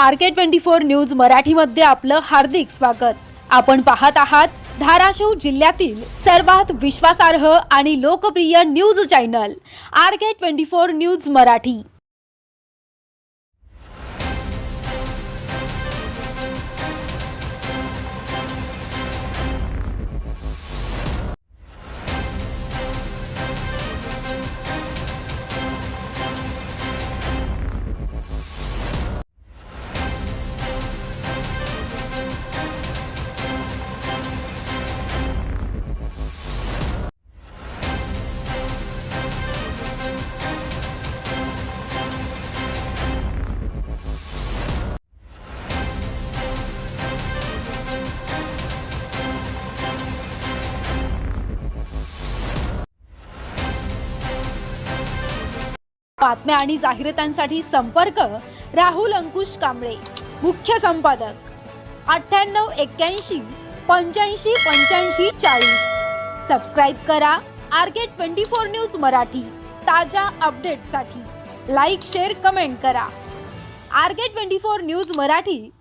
RK24 news मराठीमध्ये आपलं हार्दिक स्वागत। आपण पाहत आहात धाराशिव जिल्ह्यातील सर्वात विश्वासार्ह आणि लोकप्रिय news channel RK24 news Marathi. बातम्या आणि जाहिरातांसाठी संपर्क राहुल अंकुश कांबळे, मुख्य संपादक 9881 85 85 40। सबस्क्राइब करा RK24 न्यूज मराठी। ताजा अपडेट्ससाठी लाईक शेअर कमेंट करा। RK24 news Marathi